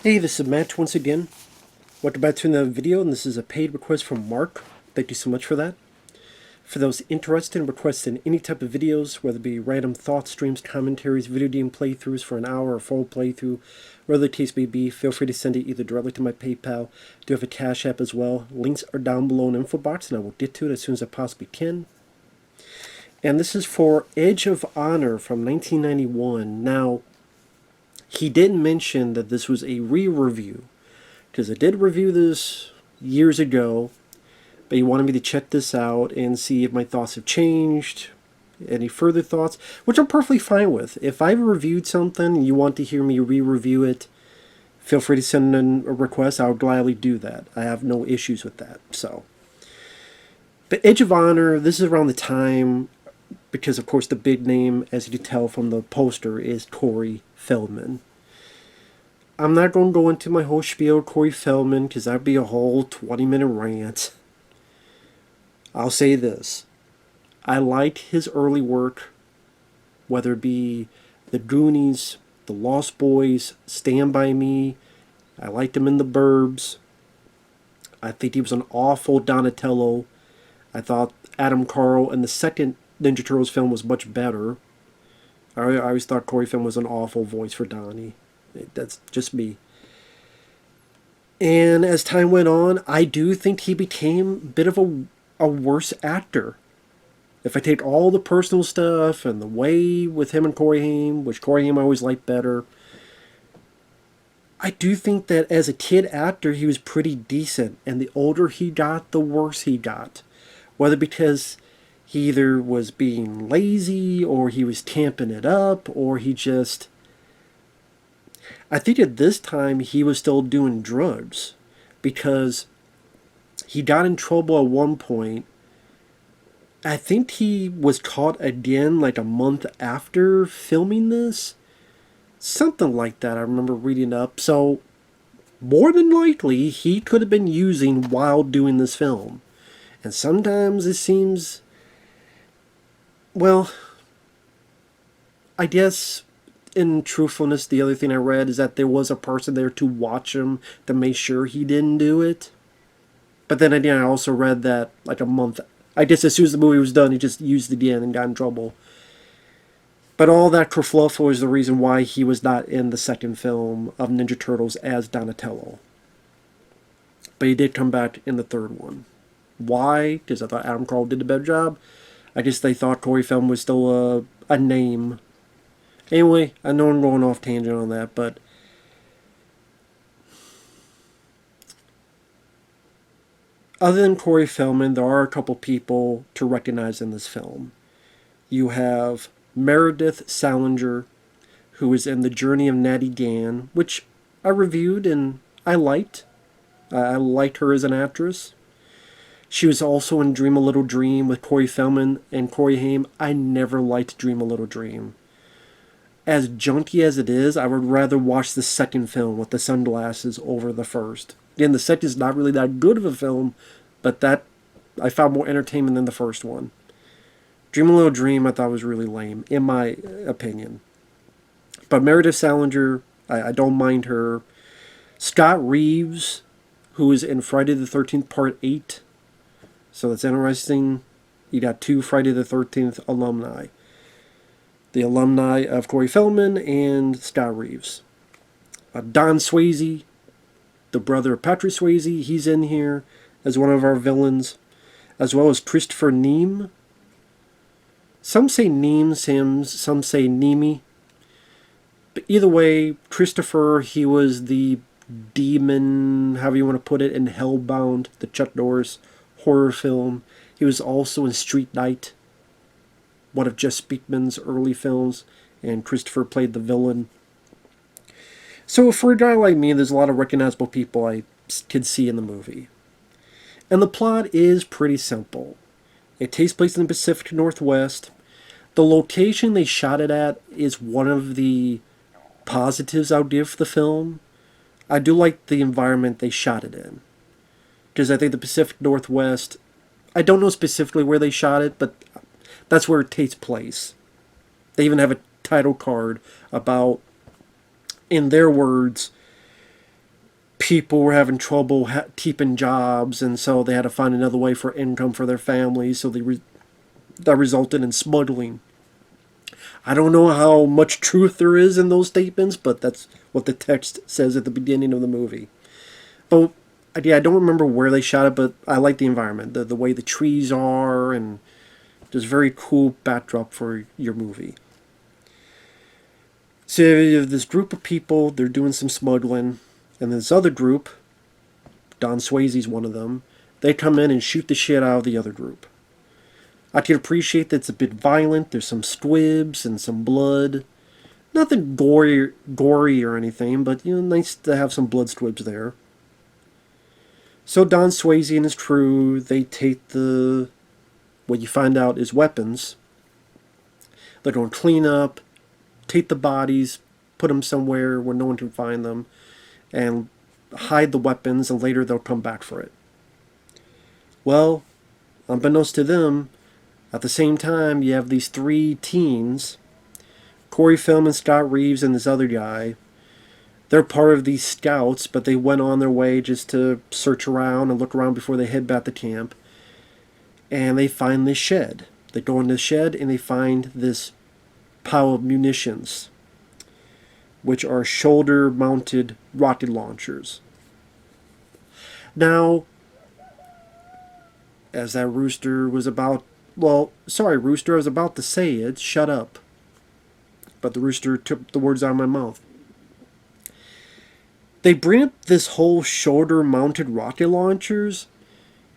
Hey, this is Matt once again. Welcome back to another video, and this is a paid request from Mark. Thank you so much for that. For those interested in requesting any type of videos, whether it be random thoughts, streams, commentaries, video game playthroughs for an hour or full playthrough, whatever the case may be, feel free to send it either directly to my PayPal. I do have a Cash App as well. Links are down below in the info box, and I will get to it as soon as I possibly can. And this is for Edge of Honor from 1991. Now, he did mention that this was a re-review, because I did review this years ago, but he wanted me to check this out and see if my thoughts have changed, any further thoughts, which I'm perfectly fine with. If I've reviewed something and you want to hear me re-review it, feel free to send in a request. I'll gladly do that. I have no issues with that. But Edge of Honor, this is around the time, because of course the big name, as you can tell from the poster, is Corey Feldman. I'm not going to go into my whole spiel of Corey Feldman, because that'd be a whole 20-minute rant. I'll say this. I liked his early work, whether it be The Goonies, The Lost Boys, Stand By Me. I liked him in The Burbs. I think he was an awful Donatello. I thought Adam Carl in the second Ninja Turtles film was much better. I always thought Corey Feldman was an awful voice for Donnie. That's just me. And as time went on, I do think he became a bit of a worse actor. If I take all the personal stuff and the way with him and Corey Haim, which Corey Haim I always liked better, I do think that as a kid actor he was pretty decent, and the older he got, the worse he got. Whether because he either was being lazy, or he was tamping it up, or he just... I think at this time he was still doing drugs, because he got in trouble at one point. I think he was caught again like a month after filming this. Something like that, I remember reading up. So, more than likely, he could have been using while doing this film. And sometimes it seems... Well, I guess in truthfulness, the other thing I read is that there was a person there to watch him to make sure he didn't do it. But then again, I also read that like a month... I guess as soon as the movie was done, he just used it again and got in trouble. But all that kerfluffle is the reason why he was not in the second film of Ninja Turtles as Donatello. But he did come back in the third one. Why? Because I thought Adam Carl did a better job. I guess they thought Corey Feldman was still a name. Anyway, I know I'm going off tangent on that, but... Other than Corey Feldman, there are a couple people to recognize in this film. You have Meredith Salinger, who is in The Journey of Natty Gann, which I reviewed and I liked. I liked her as an actress. She was also in Dream a Little Dream with Corey Feldman and Corey Haim. I never liked Dream a Little Dream. As junky as it is, I would rather watch the second film with the sunglasses over the first. Again, the second is not really that good of a film, but that I found more entertainment than the first one. Dream a Little Dream I thought was really lame, in my opinion. But Meredith Salinger, I don't mind her. Scott Reeves, who is in Friday the 13th Part 8. So that's interesting. You got two Friday the 13th alumni. The alumni of Corey Feldman and Scott Reeves. Don Swayze, the brother of Patrick Swayze, he's in here as one of our villains. As well as Christopher Neame. Some say Neame Sims, some say Neeme. But either way, Christopher, he was the demon, however you want to put it, in Hellbound, the Chuck Norris horror film. He was also in Street Night, one of Jess Speakman's early films, and Christopher played the villain. So for a guy like me, there's a lot of recognizable people I could see in the movie. And the plot is pretty simple. It takes place in the Pacific Northwest. The location they shot it at is one of the positives I'll give for the film. I do like the environment they shot it in. Because I think the Pacific Northwest, I don't know specifically where they shot it, but that's where it takes place. They even have a title card about, in their words, people were having trouble keeping jobs, and so they had to find another way for income for their families, so that resulted in smuggling. I don't know how much truth there is in those statements, but that's what the text says at the beginning of the movie. But yeah, I don't remember where they shot it, but I like the environment, the way the trees are, and just very cool backdrop for your movie. So you have this group of people, they're doing some smuggling, and this other group, Don Swayze's one of them, they come in and shoot the shit out of the other group. I can appreciate that it's a bit violent. There's some squibs and some blood. Nothing gory or anything, but nice to have some blood squibs there. So Don Swayze and his crew, they take what you find out is weapons. They're going to clean up, take the bodies, put them somewhere where no one can find them, and hide the weapons, and later they'll come back for it. Well, unbeknownst to them, at the same time, you have these three teens, Corey Feldman, Scott Reeves, and this other guy. They're part of these scouts, but they went on their way just to search around and look around before they head back to camp. And they find this shed. They go in this shed and they find this pile of munitions, which are shoulder-mounted rocket launchers. Now, as that rooster was about... Well, sorry, rooster, I was about to say it. Shut up. But the rooster took the words out of my mouth. They bring up this whole shoulder-mounted rocket launchers.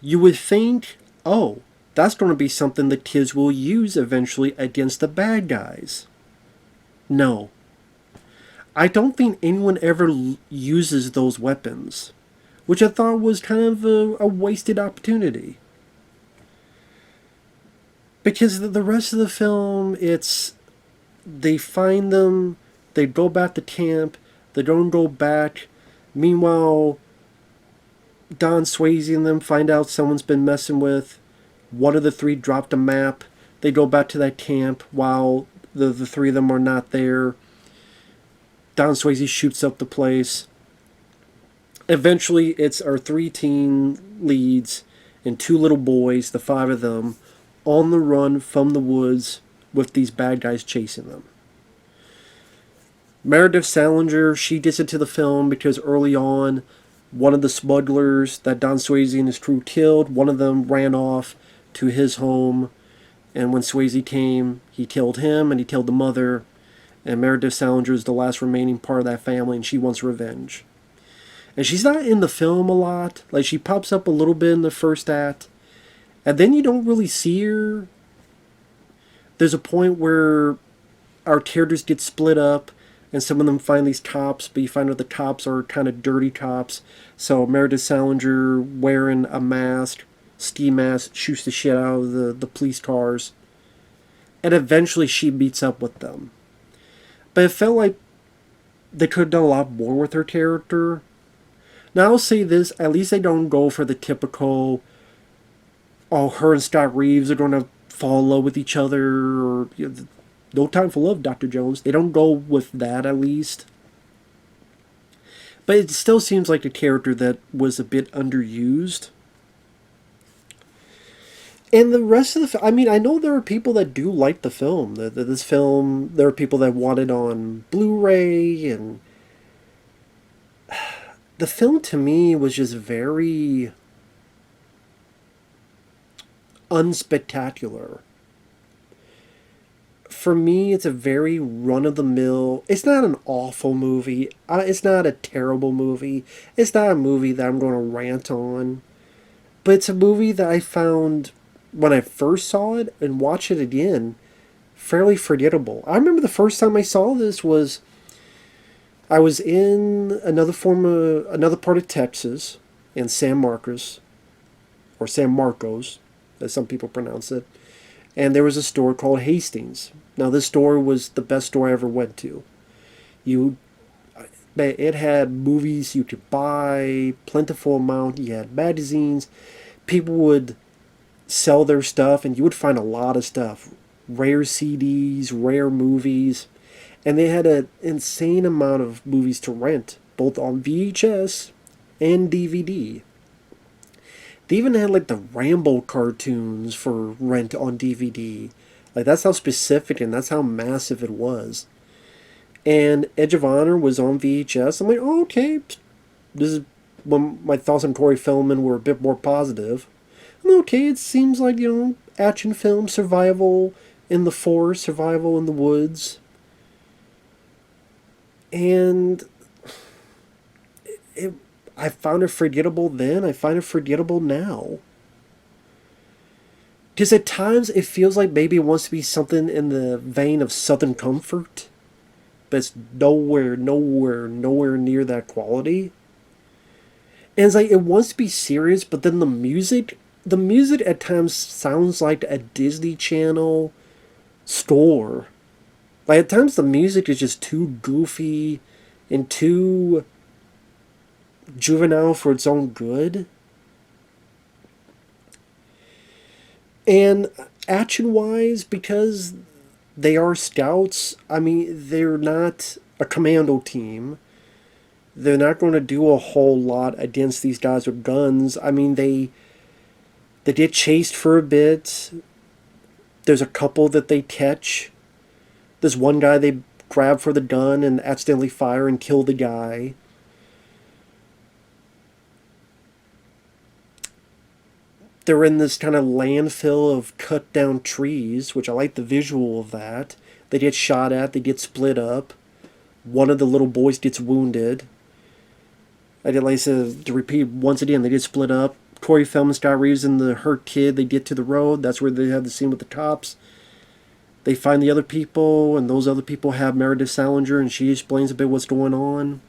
You would think, oh, that's going to be something the kids will use eventually against the bad guys. No. I don't think anyone ever uses those weapons, which I thought was kind of a wasted opportunity. Because the rest of the film, they find them, they go back to camp, they don't go back. Meanwhile, Don Swayze and them find out someone's been messing with. One of the three dropped a map. They go back to that camp while the three of them are not there. Don Swayze shoots up the place. Eventually, it's our three teen leads and two little boys, the five of them, on the run from the woods with these bad guys chasing them. Meredith Salinger, she gets into the film because early on, one of the smugglers that Don Swayze and his crew killed, one of them ran off to his home, and when Swayze came, he killed him and he killed the mother, and Meredith Salinger is the last remaining part of that family, and she wants revenge. And she's not in the film a lot. Like, she pops up a little bit in the first act, and then you don't really see her. There's a point where our characters get split up, and some of them find these cops, but you find out the cops are kind of dirty cops. So Meredith Salinger, wearing a mask, ski mask, shoots the shit out of the police cars. And eventually she meets up with them. But it felt like they could have done a lot more with her character. Now I'll say this, at least they don't go for the typical, oh, her and Scott Reeves are going to fall in love with each other, or no time for love, Dr. Jones. They don't go with that, at least. But it still seems like a character that was a bit underused. And the rest of the film, I mean, I know there are people that do like the film. This film, there are people that want it on Blu-ray, and the film to me was just very unspectacular. For me, it's a very run-of-the-mill... It's not an awful movie. It's not a terrible movie. It's not a movie that I'm going to rant on. But it's a movie that I found, when I first saw it and watched it again, fairly forgettable. I remember the first time I saw this was... I was in another part of Texas, in San Marcos, or San Marcos, as some people pronounce it. And there was a store called Hastings. Now, this store was the best store I ever went to. It had movies you could buy, plentiful amount. You had magazines. People would sell their stuff, and you would find a lot of stuff. Rare CDs, rare movies. And they had an insane amount of movies to rent, both on VHS and DVD. They even had like the Rambo cartoons for rent on DVD. Like that's how specific and that's how massive it was. And Edge of Honor was on VHS. I'm like, oh, okay, this is when my thoughts on Corey Feldman were a bit more positive. I'm okay, it seems like, action film, survival in the forest, survival in the woods. And I found it forgettable then, I find it forgettable now. Because at times it feels like maybe it wants to be something in the vein of Southern Comfort, but it's nowhere near that quality. And it's like it wants to be serious, but then the music at times sounds like a Disney Channel score. Like at times the music is just too goofy and too juvenile for its own good. And action-wise, because they are scouts, I mean, they're not a commando team. They're not going to do a whole lot against these guys with guns. I mean, they get chased for a bit. There's a couple that they catch. There's one guy they grab for the gun and accidentally fire and kill the guy. They're in this kind of landfill of cut down trees, which I like the visual of that. They get shot at, they get split up. One of the little boys gets wounded. I did like to repeat once again, they get split up. Corey Feldman, Scott Reeves, and the hurt kid, they get to the road. That's where they have the scene with the cops. They find the other people, and those other people have Meredith Salinger, and she explains a bit what's going on.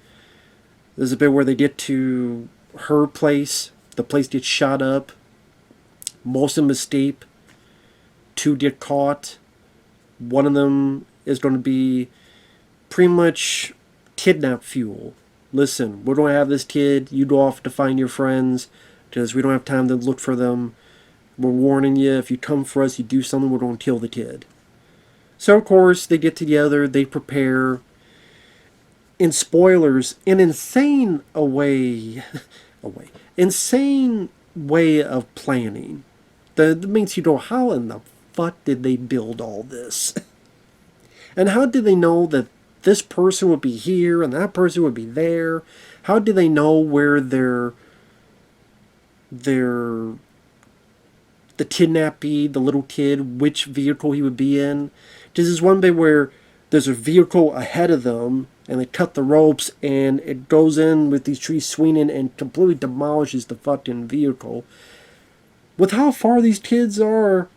There's a bit where they get to her place. The place gets shot up. Most of them escape. 2 get caught. One of them is going to be pretty much kidnap fuel. Listen, we're going to have this kid. You go off to find your friends because we don't have time to look for them. We're warning you. If you come for us, you do something, we're going to kill the kid. So, of course, they get together. They prepare. In spoilers, an insane insane way of planning. That makes you go, how in the fuck did they build all this? And how did they know that this person would be here and that person would be there? How did they know where the kidnappee, the little kid, which vehicle he would be in? Because there's one bit where there's a vehicle ahead of them and they cut the ropes and it goes in with these trees swinging and completely demolishes the fucking vehicle. With how far these kids are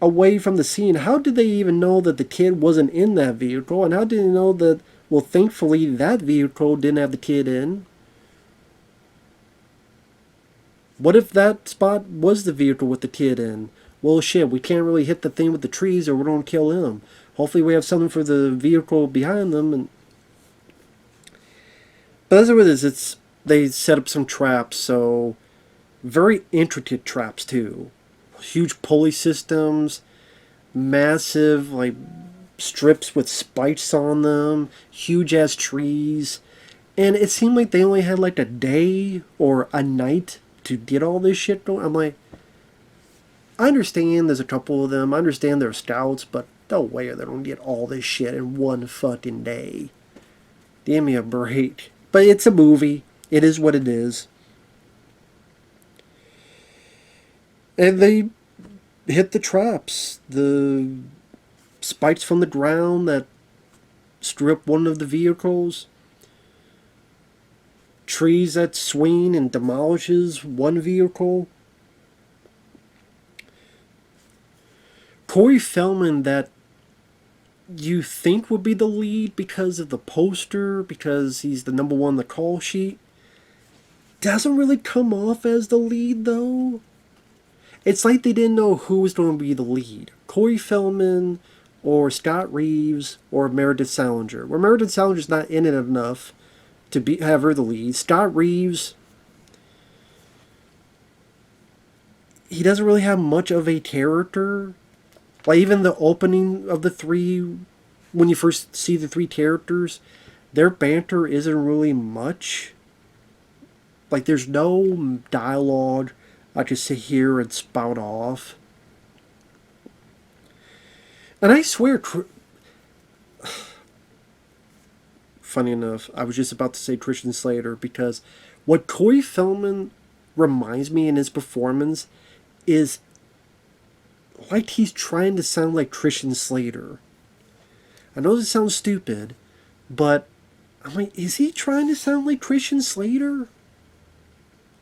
away from the scene, how did they even know that the kid wasn't in that vehicle? And how did they know that, well, thankfully that vehicle didn't have the kid in? What if that spot was the vehicle with the kid in? Well, shit, we can't really hit the thing with the trees or we're going to kill him. Hopefully we have something for the vehicle behind them. But as it is, they set up some traps, so very intricate traps too. Huge pulley systems, massive like strips with spikes on them, huge ass trees. And it seemed like they only had like a day or a night to get all this shit going. I'm like, I understand there's a couple of them. I understand they're scouts, but no way are they going to get all this shit in one fucking day. Give me a break. But it's a movie. It is what it is. And they hit the traps. The spikes from the ground that strip one of the vehicles. Trees that swing and demolishes one vehicle. Corey Feldman, that you think would be the lead because of the poster, because he's the number one on the call sheet, doesn't really come off as the lead though. It's like they didn't know who was going to be the lead. Corey Feldman or Scott Reeves or Meredith Salinger. Well, Meredith Salinger's not in it enough to have her the lead. Scott Reeves, he doesn't really have much of a character. Like even the opening of the three, when you first see the three characters, their banter isn't really much. Like, there's no dialogue I just sit here and spout off. And I swear, funny enough, I was just about to say Christian Slater, because what Corey Feldman reminds me in his performance is like he's trying to sound like Christian Slater. I know this sounds stupid, but I'm like, is he trying to sound like Christian Slater?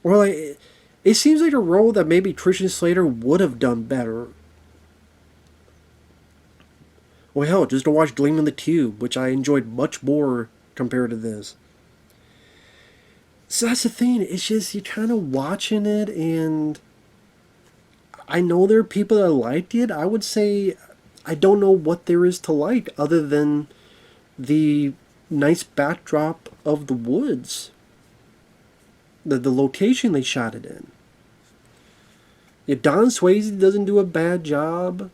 Or like, it seems like a role that maybe Christian Slater would have done better. Well, hell, just to watch Gleam in the Tube, which I enjoyed much more compared to this. So that's the thing. It's just, you're kind of watching it, and I know there are people that liked it. I would say I don't know what there is to like other than the nice backdrop of the woods. The location they shot it in. Yeah, Don Swayze doesn't do a bad job.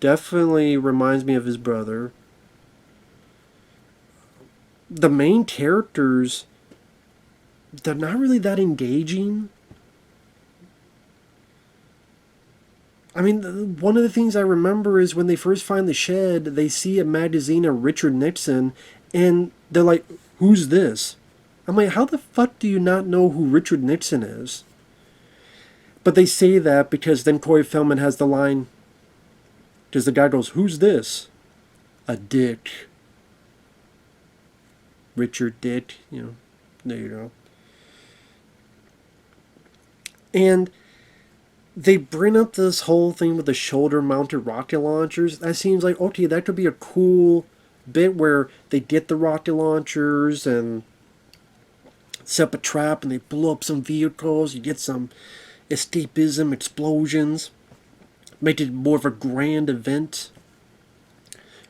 Definitely reminds me of his brother. The main characters, they're not really that engaging. I mean, one of the things I remember is when they first find the shed, they see a magazine of Richard Nixon, and they're like, who's this? I'm like, how the fuck do you not know who Richard Nixon is? But they say that because then Corey Feldman has the line, because the guy goes, who's this? A dick. Richard Dick, there you go. And they bring up this whole thing with the shoulder-mounted rocket launchers. That seems like, okay, that could be a cool bit where they get the rocket launchers and set up a trap and they blow up some vehicles. You get some escapism, explosions. Make it more of a grand event.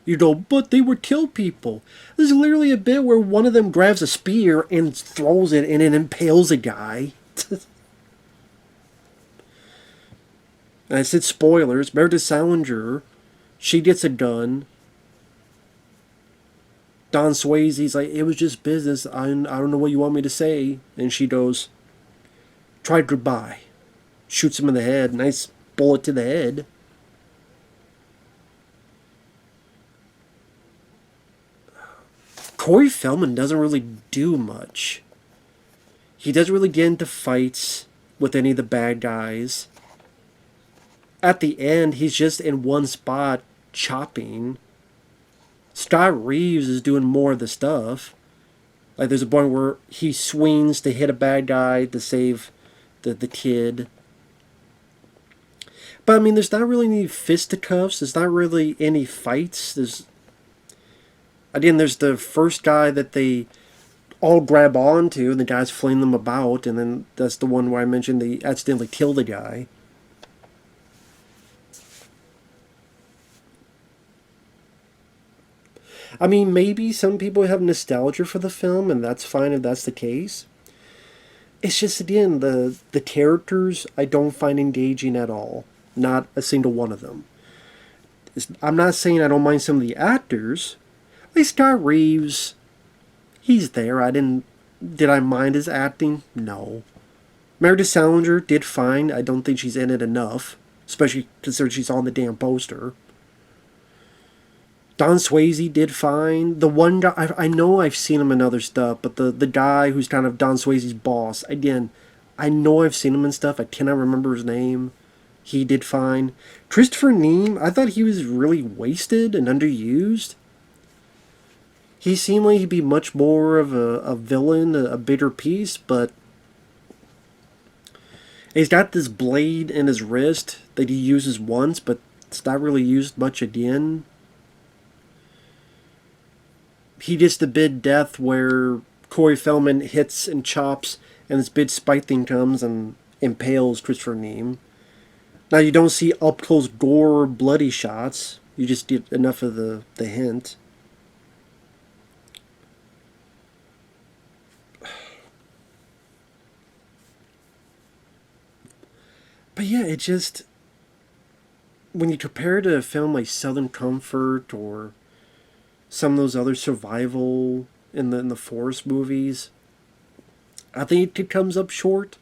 But they would kill people. There's literally a bit where one of them grabs a spear and throws it and it impales a guy. And I said spoilers. Meredith Salinger, she gets a gun. Don Swayze's like, it was just business. I don't know what you want me to say. And she goes, try goodbye. Shoots him in the head. Nice bullet to the head. Corey Feldman doesn't really do much. He doesn't really get into fights with any of the bad guys. At the end, he's just in one spot chopping. Scott Reeves is doing more of the stuff. Like, there's a point where he swings to hit a bad guy to save the kid. But, I mean, there's not really any fisticuffs. There's not really any fights. There's the first guy that they all grab onto, and the guys fling them about, and then that's the one where I mentioned they accidentally kill the guy. I mean, maybe some people have nostalgia for the film, and that's fine if that's the case. It's just, again, the characters I don't find engaging at all. Not a single one of them. I'm not saying I don't mind some of the actors. Like Scott Reeves, he's there. Did I mind his acting? No. Meredith Salinger did fine. I don't think she's in it enough. Especially considering she's on the damn poster. Don Swayze did fine. The one guy, I know I've seen him in other stuff, but the guy who's kind of Don Swayze's boss, again, I know I've seen him in stuff. I cannot remember his name. He did fine. Christopher Neame, I thought he was really wasted and underused. He seemed like he'd be much more of a villain, a bigger piece, but he's got this blade in his wrist that he uses once, but it's not really used much again. He gets the big death where Corey Feldman hits and chops, and this big spike thing comes and impales Christopher Neame. Now, you don't see up-close gore, bloody shots. You just get enough of the hint. But yeah, it just... when you compare it to a film like Southern Comfort or some of those other survival in the forest movies, I think it comes up short.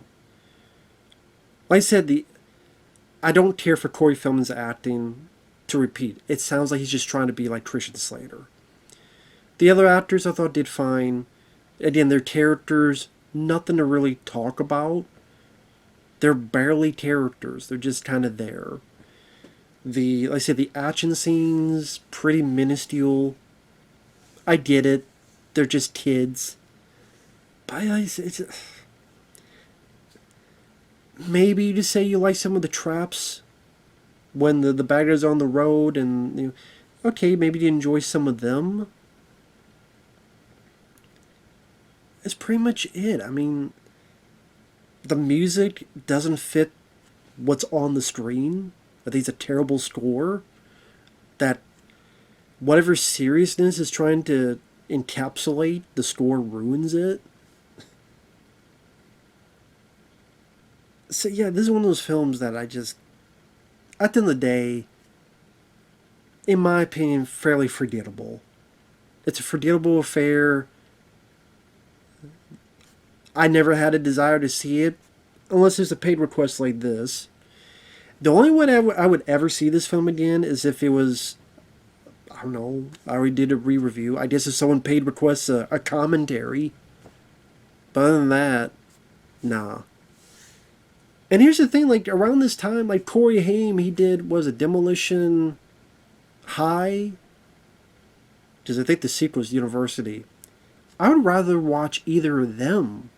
Like I said, I don't care for Corey Feldman's acting. To repeat, it sounds like he's just trying to be like Christian Slater. The other actors I thought did fine. Again, their characters, nothing to really talk about. They're barely characters. They're just kind of there. Like I said, the action scenes, pretty minuscule. I get it. They're just kids. But maybe you just say you like some of the traps when the bad guys are on the road, and okay, maybe you enjoy some of them. That's pretty much it. I mean, the music doesn't fit what's on the screen. I think it's a terrible score. That whatever seriousness is trying to encapsulate, the score ruins it. So yeah, this is one of those films that I just, at the end of the day, in my opinion, fairly forgettable. It's a forgettable affair. I never had a desire to see it, unless there's a paid request like this. The only way I would ever see this film again is if it was, I don't know, I already did a re-review. I guess if someone paid requests a commentary. But other than that, nah. And here's the thing, like, around this time, like, Corey Haim, he did, was a Demolition High? Because I think the sequel's University. I would rather watch either of them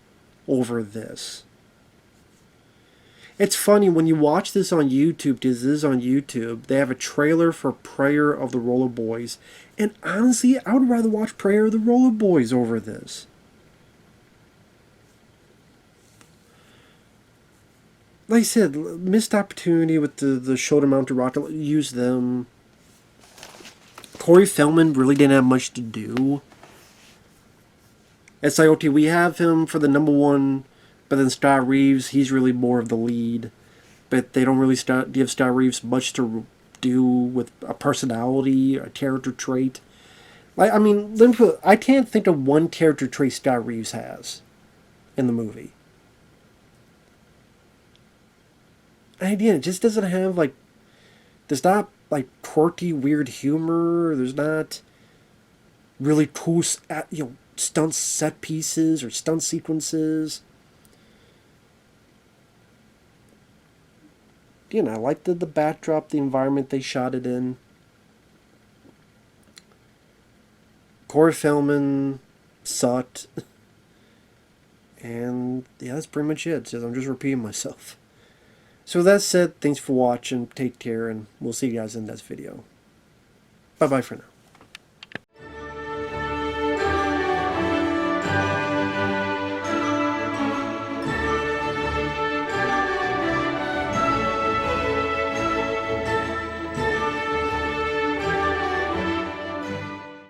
over this. It's funny, when you watch this on YouTube, because this is on YouTube, they have a trailer for Prayer of the Roller Boys. And honestly, I would rather watch Prayer of the Roller Boys over this. Like I said, missed opportunity with the shoulder-mounted rocket. Use them. Corey Feldman really didn't have much to do. It's like, okay, we have him for the number one, but then Scott Reeves, he's really more of the lead. But they don't really give Scott Reeves much to do with a personality, a character trait. Like, I mean, I can't think of one character trait Scott Reeves has in the movie. And again, it just doesn't have, like, there's not, like, quirky, weird humor. There's not really cool, stunt set pieces or stunt sequences. I like the backdrop, the environment they shot it in. Corey Feldman sucked. And yeah, that's pretty much it. I'm just repeating myself. So with that said, thanks for watching, take care, and we'll see you guys in the next video. Bye-bye for now.